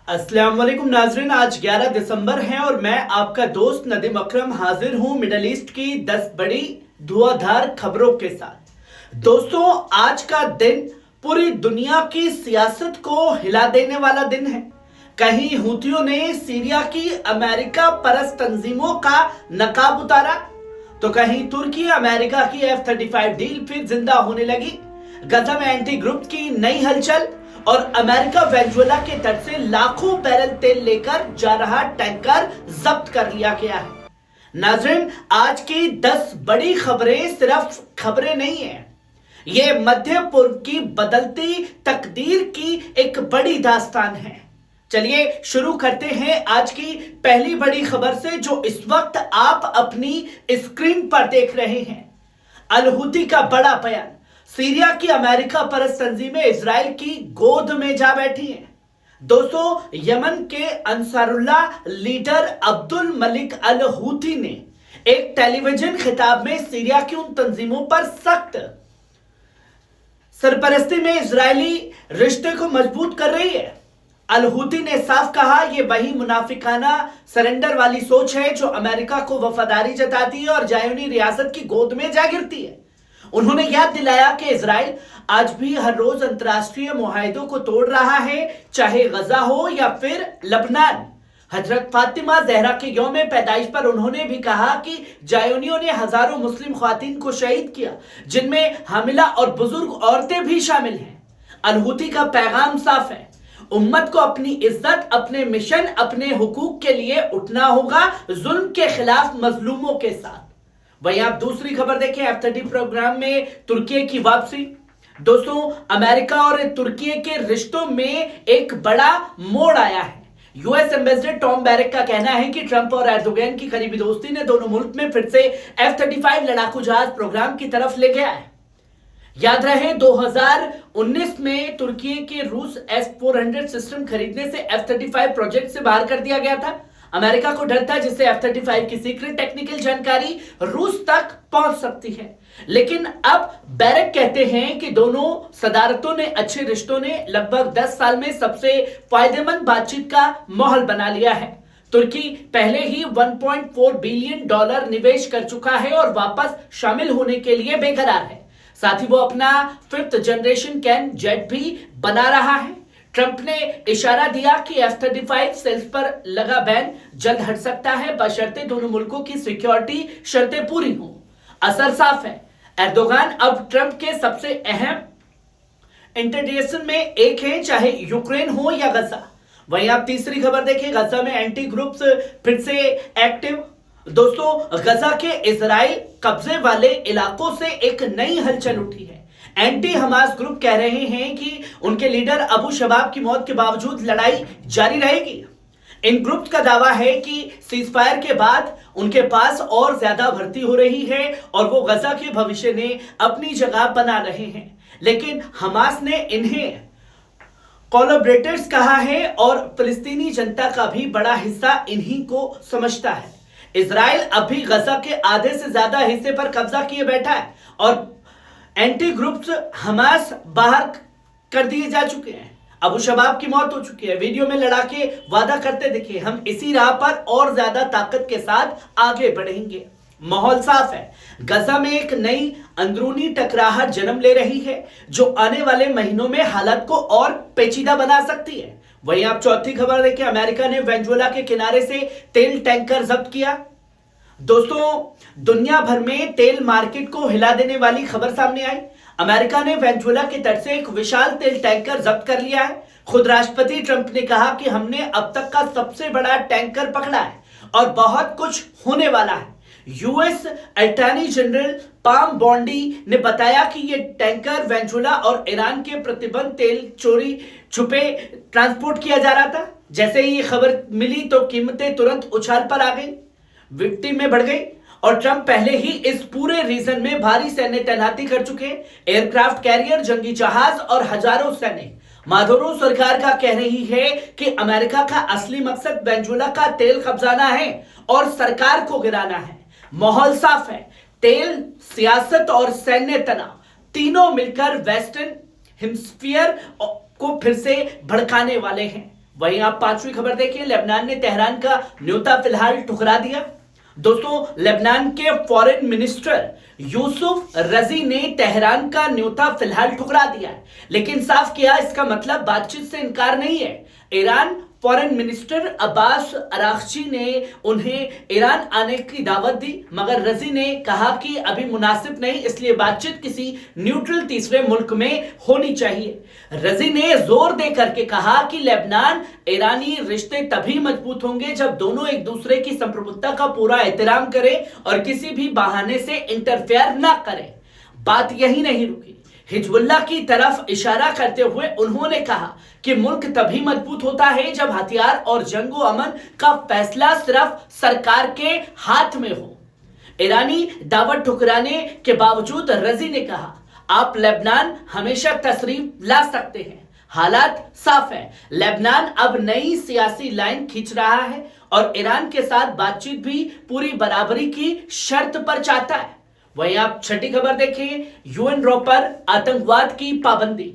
अस्सलाम वालेकुम नाजरीन, आज 11 दिसंबर है और मैं आपका दोस्त नदीम अकरम हाजिर हूं मिडल ईस्ट की 10 बड़ी धुआंधार खबरों के साथ। दोस्तों, आज का दिन पूरी दुनिया की सियासत को हिला देने वाला दिन है। कहीं हूथियों ने सीरिया की अमेरिका परस्त तंजीमों का नकाब उतारा, तो कहीं तुर्की अमेरिका की F-35 डील फिर जिंदा होने लगी। गजा में एंटी ग्रुप की नई हलचल और अमेरिका वेनेजुएला के तट से लाखों बैरल तेल लेकर जा रहा टैंकर जब्त कर लिया गया है। नाज़रीन, आज की 10 बड़ी खबरें सिर्फ खबरें नहीं है, ये मध्य पूर्व की बदलती तकदीर की एक बड़ी दास्तान है। चलिए शुरू करते हैं आज की पहली बड़ी खबर से, जो इस वक्त आप अपनी स्क्रीन पर देख रहे हैं। अल हूती का बड़ा बयान, सीरिया की अमेरिका परस्त तंजीमें इजराइल की गोद में जा बैठी हैं। दोस्तों, यमन के Ansarullah leader Abdul Malik al Houthi ने एक टेलीविजन खिताब में सीरिया की उन तंजीमों पर सख्त सरपरस्ती में इजरायली रिश्ते को मजबूत कर रही है। अल हूती ने साफ कहा, यह वही मुनाफिकाना सरेंडर वाली सोच है जो अमेरिका को वफादारी जताती है और जायोनी रियासत की गोद में जा गिरती है। उन्होंने याद दिलाया कि इजराइल आज भी हर रोज अंतर्राष्ट्रीय मुआहदों को तोड़ रहा है, चाहे गजा हो या फिर लबनान। हजरत फातिमा जहरा के यौम पैदाइश पर उन्होंने भी कहा कि जायोनियों ने हजारों मुस्लिम ख्वातीन को शहीद किया, जिनमें हामिला और बुजुर्ग औरतें भी शामिल हैं। अल हूती का पैगाम साफ है, उम्मत को अपनी इज्जत, अपने मिशन, अपने हुकूक के लिए उठना होगा, जुल्म के खिलाफ मजलूमों के साथ। वहीं आप दूसरी खबर देखें, F-30 प्रोग्राम में तुर्की की वापसी। दोस्तों, अमेरिका और तुर्की के रिश्तों में एक बड़ा मोड़ आया है। यूएस एम्बेसडर टॉम बैरेक का कहना है कि ट्रंप और एर्दोगन की करीबी दोस्ती ने दोनों मुल्क में फिर से F-35 लड़ाकू जहाज प्रोग्राम की तरफ ले गया है। याद रहे, 2019 में तुर्की के रूस S-400 सिस्टम खरीदने से F-35 प्रोजेक्ट से बाहर कर दिया गया था। अमेरिका को डर था जिससे F-35 की सीक्रेट टेक्निकल जानकारी रूस तक पहुंच सकती है। लेकिन अब बैरेक कहते हैं कि दोनों सदारतों ने, अच्छे रिश्तों ने लगभग 10 साल में सबसे फायदेमंद बातचीत का माहौल बना लिया है। तुर्की पहले ही $1.4 बिलियन निवेश कर चुका है और वापस शामिल होने के लिए बेकरार है। साथ ही वो अपना 5th जनरेशन कैन जेट भी बना रहा है। ट्रंप ने इशारा दिया कि F-35 सेल्स पर लगा बैन जल्द हट सकता है, बशर्ते दोनों मुल्कों की सिक्योरिटी शर्तें पूरी हों। असर साफ है, एर्दोगान अब ट्रंप के सबसे अहम इंटरडिक्शन में एक है, चाहे यूक्रेन हो या गजा। वहीं आप तीसरी खबर देखें, गजा में एंटी ग्रुप्स फिर से एक्टिव। दोस्तों, गजा के इजराइल कब्जे वाले इलाकों से एक नई हलचल उठी है। एंटी हमास ग्रुप कह रहे हैं कि उनके लीडर अबू शबाब की मौत के बावजूद लड़ाई जारी रहेगी। इन ग्रुप्स का दावा है कि सीजफायर के बाद उनके पास और ज्यादा भर्ती हो रही है और वो गजा के भविष्य ने अपनी जगह बना रहे हैं। लेकिन हमास ने इन्हें कोलैबोरेटर्स कहा है और फिलिस्तीनी जनता का भी बड़ा हिस्सा इन्हीं को समझता है। इजराइल अभी गजा के आधे से ज्यादा हिस्से पर कब्जा किए बैठा है और एंटी ग्रुप्स हमास बाहर कर दिए जा चुके हैं। अबू शबाब की मौत हो चुकी है। वीडियो में लड़ा के वादा करते दिखे, हम इसी राह पर और ज्यादा ताकत के साथ आगे बढ़ेंगे। माहौल साफ है, गजा में एक नई अंदरूनी टकराहट जन्म ले रही है जो आने वाले महीनों में हालत को और पेचीदा बना सकती है। वहीं आप चौथी खबर देखें, अमेरिका ने वेनेजुएला के किनारे से तेल टैंकर जब्त किया। दोस्तों, दुनिया भर में तेल मार्केट को हिला देने वाली खबर सामने आई। अमेरिका ने वेनेजुएला के तट से एक विशाल तेल टैंकर जब्त कर लिया है। खुद राष्ट्रपति ट्रंप ने कहा कि हमने अब तक का सबसे बड़ा टैंकर पकड़ा है और बहुत कुछ होने वाला है। US attorney general Pam Bondi ने बताया कि यह टैंकर वेनेजुएला और ईरान के प्रतिबंध तेल चोरी छुपे ट्रांसपोर्ट किया जा रहा था। जैसे ही ये खबर मिली तो कीमतें तुरंत उछाल पर आ गई, विक्टिम में बढ़ गई और ट्रंप पहले ही इस पूरे रीजन में भारी सैन्य तैनाती कर चुके हैं। एयरक्राफ्ट कैरियर, जंगी जहाज और हजारों सैनिक। मादुरो सरकार का कह रही है कि अमेरिका का असली मकसद वेनेजुएला का तेल कब्जाना है और सरकार को गिराना है। माहौल साफ है, तेल, सियासत और सैन्य तनाव तीनों मिलकर वेस्टर्न हेमिस्फीयर को फिर से भड़काने वाले हैं। वहीं आप पांचवी खबर देखिए, लेबनान ने तेहरान का न्योता फिलहाल ठुकरा दिया। दोस्तों, लेबनान के फॉरेन मिनिस्टर यूसुफ रजी ने तेहरान का न्योता फिलहाल ठुकरा दिया है, लेकिन साफ किया इसका मतलब बातचीत से इनकार नहीं है। Iran foreign minister Abbas Araghchi ने उन्हें ईरान आने की दावत दी, मगर रजी ने कहा कि अभी मुनासिब नहीं, इसलिए बातचीत किसी न्यूट्रल तीसरे मुल्क में होनी चाहिए। रजी ने जोर दे करके कहा कि लेबनान ईरानी रिश्ते तभी मजबूत होंगे जब दोनों एक दूसरे की संप्रभुता का पूरा एहतराम करें और किसी भी बहाने से इंटरफेयर ना करें। बात यही नहीं रुकी, हिजबुल्लाह की तरफ इशारा करते हुए उन्होंने कहा कि मुल्क तभी मजबूत होता है जब हथियार और जंगो अमन का फैसला सिर्फ सरकार के हाथ में हो। ईरानी दावत ठुकराने के बावजूद रजी ने कहा, आप लेबनान हमेशा तशरीफ ला सकते हैं। हालात साफ है, लेबनान अब नई सियासी लाइन खींच रहा है और ईरान के साथ बातचीत भी पूरी बराबरी की शर्त पर चाहता है। वहीं आप छठी खबर देखिए, यूएनओ पर आतंकवाद की पाबंदी।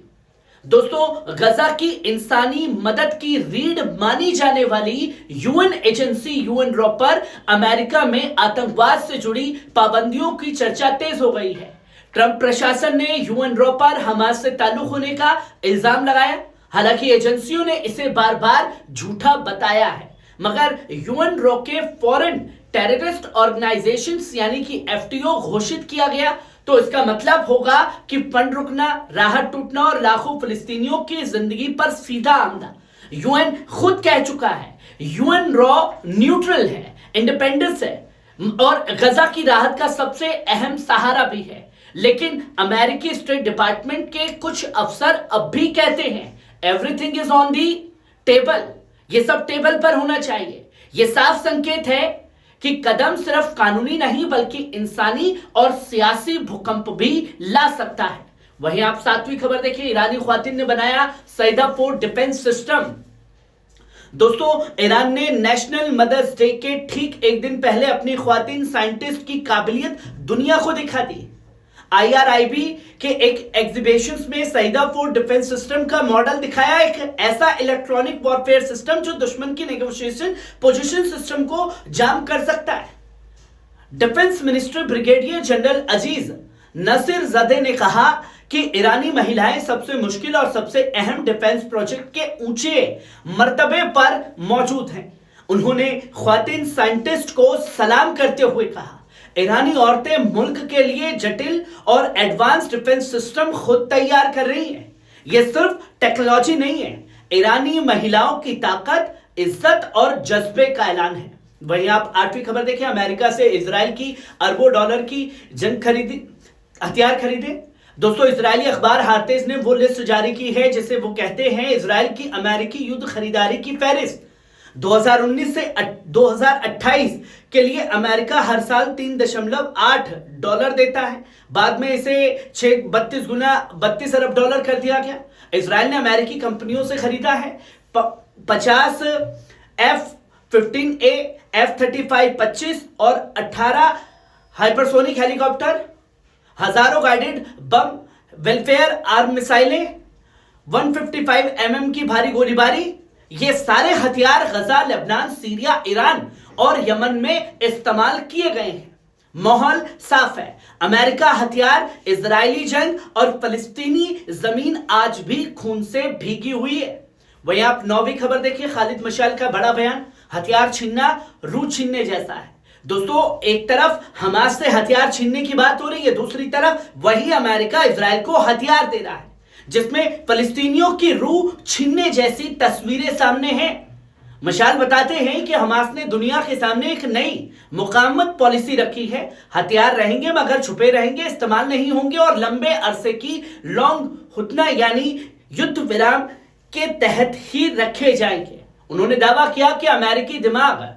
दोस्तों, गजा की इंसानी मदद की रीढ़ मानी जाने वाली यूएन एजेंसी यूएनओ पर अमेरिका में आतंकवाद से जुड़ी पाबंदियों की चर्चा तेज हो गई है। ट्रंप प्रशासन ने यूएनओ पर हमास से ताल्लुक होने का इल्जाम लगाया, हालांकि एजेंसियों ने इसे बार बार झूठा बताया है, मगर यूएनओ के फॉरेन टेररिस्ट ऑर्गेनाइजेशंस यानी कि एफटीओ घोषित किया गया तो इसका मतलब होगा कि फंड रुकना, राहत टूटना और लाखों फिलिस्तीनियों की जिंदगी पर सीधा हमला। यूएन खुद कह चुका है यूएनओ न्यूट्रल है, इंडिपेंडेंस है और गजा की राहत का सबसे अहम सहारा भी है। लेकिन अमेरिकी स्टेट डिपार्टमेंट के कुछ अफसर अब भी कहते हैं everything is on the table, ये सब टेबल पर होना चाहिए। ये साफ संकेत है कि कदम सिर्फ कानूनी नहीं बल्कि इंसानी और सियासी भूकंप भी ला सकता है। वहीं आप सातवीं खबर देखिए, ईरानी ख्वातीन ने बनाया सईदा 4 डिफेंस सिस्टम। दोस्तों, ईरान ने नेशनल मदर्स डे के ठीक एक दिन पहले अपनी ख्वातीन साइंटिस्ट की काबिलियत दुनिया को दिखा दी। IRIB के एक एग्जीबिशन में सईदा 4 डिफेंस सिस्टम का मॉडल दिखाया, एक ऐसा इलेक्ट्रॉनिक वॉरफेयर सिस्टम जो दुश्मन की नेगोशिएशन पोजीशन सिस्टम को जाम कर सकता है। डिफेंस मिनिस्टर ब्रिगेडियर जनरल अजीज नसीर जदे ने कहा कि ईरानी महिलाएं सबसे मुश्किल और सबसे अहम डिफेंस प्रोजेक्ट के ऊंचे मर्तबे पर मौजूद हैं। उन्होंने ख्वातीन साइंटिस्ट को सलाम करते हुए कहा, ईरानी औरतें मुल्क के लिए जटिल और एडवांस डिफेंस सिस्टम खुद तैयार कर रही हैं। यह सिर्फ टेक्नोलॉजी नहीं है, ईरानी महिलाओं की ताकत, इज्जत और जज्बे का ऐलान है। वहीं आप आठवीं खबर देखिए, अमेरिका से इजराइल की अरबों डॉलर की जंग खरीदी, हथियार खरीदे। दोस्तों, इजरायली अखबार हार्तेज ने वो लिस्ट जारी की है जिसे वो कहते हैं इजराइल की अमेरिकी युद्ध खरीदारी की फहरिस्त। 2019 से 2028 के लिए अमेरिका हर साल $3.8 देता है, बाद में इसे 32 गुना $32 अरब कर दिया गया। इजराइल ने अमेरिकी कंपनियों से खरीदा है 50 F-15A, F-35-25 और 18 हाइपरसोनिक हेलीकॉप्टर, हजारों गाइडेड बम, वेलफेयर आर्म मिसाइलें, 155 mm की भारी गोलीबारी। ये सारे हथियार गजा, लेबनान, सीरिया, ईरान और यमन में इस्तेमाल किए गए हैं। माहौल साफ है, अमेरिका हथियार, इजरायली जंग और फलस्तीनी जमीन आज भी खून से भीगी हुई है। वहीं आप नौवीं खबर देखिए, खालिद मशाल का बड़ा बयान, हथियार छीनना रूह छीनने जैसा है। दोस्तों, एक तरफ हमास से हथियार छीनने की बात हो रही है, दूसरी तरफ वही अमेरिका इजराइल को हथियार दे रहा है, जिसमें फलस्तीनियों की रूह छीनने जैसी तस्वीरें सामने हैं। मशाल बताते हैं कि हमास ने दुनिया के सामने एक नई मुकावमत पॉलिसी रखी है, हथियार रहेंगे मगर छुपे रहेंगे, इस्तेमाल नहीं होंगे और लंबे अरसे की लॉन्ग हुतना यानी युद्ध विराम के तहत ही रखे जाएंगे। उन्होंने दावा किया कि अमेरिकी दिमाग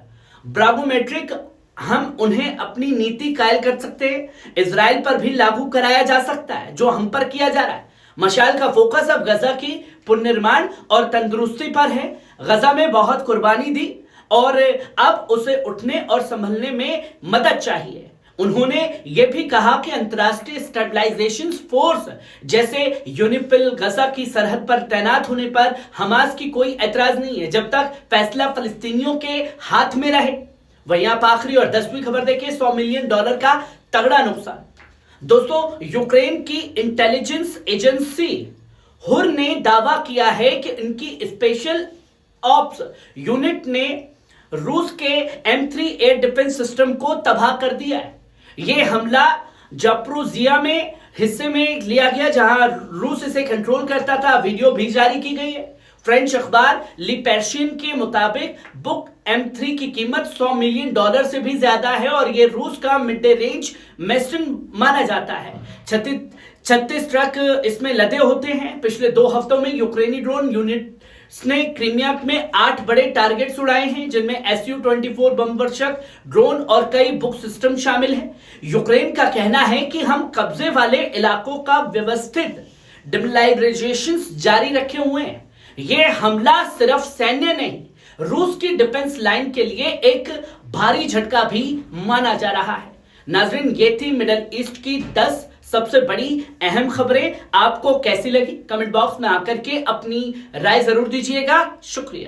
ब्रावोमेट्रिक, हम उन्हें अपनी नीति कायल कर सकते हैं, इजराइल पर भी लागू कराया जा सकता है जो हम पर किया जा रहा है। मशाल का फोकस अब गजा की पुनर्निर्माण और तंदुरुस्ती पर है। गजा में बहुत कुर्बानी दी और अब उसे उठने और संभलने में मदद चाहिए। उन्होंने यह भी कहा कि अंतर्राष्ट्रीय स्टेबलाइजेशन फोर्स जैसे यूनिफिल गजा की सरहद पर तैनात होने पर हमास की कोई ऐतराज नहीं है, जब तक फैसला फलस्तीनियों के हाथ में रहे। वहीं आप आखिरी और 10वीं खबर देखें, $100 मिलियन का तगड़ा नुकसान। दोस्तों, यूक्रेन की इंटेलिजेंस एजेंसी हुर ने दावा किया है कि इनकी स्पेशल ऑप्स यूनिट ने रूस के M3 एयर डिफेंस सिस्टम को तबाह कर दिया है। यह हमला जापोरिजिया में हिस्से में लिया गया, जहां रूस इसे कंट्रोल करता था। वीडियो भी जारी की गई है। फ्रेंच अखबार लिपेर्शियन के मुताबिक बुक M3 की कीमत $100 मिलियन से भी ज्यादा है और यह रूस का मिड रेंज मिसाइल माना जाता है। 36 ट्रक इसमें लदे होते हैं। पिछले 2 हफ्तों में यूक्रेनी ड्रोन यूनिट्स ने क्रीमिया में 8 बड़े टारगेट्स उड़ाए हैं, जिनमें Su-24 बमवर्षक ड्रोन और कई बुक सिस्टम शामिल हैं। यूक्रेन का कहना है कि हम कब्जे वाले इलाकों का व्यवस्थित डिमिलिटाराइजेशन जारी रखे हुए हैं। यह हमला सिर्फ सैन्य नहीं, रूस की डिफेंस लाइन के लिए एक भारी झटका भी माना जा रहा है। नाजरीन, ये थी मिडल ईस्ट की 10 सबसे बड़ी अहम खबरें। आपको कैसी लगी कमेंट बॉक्स में आकर के अपनी राय जरूर दीजिएगा। शुक्रिया।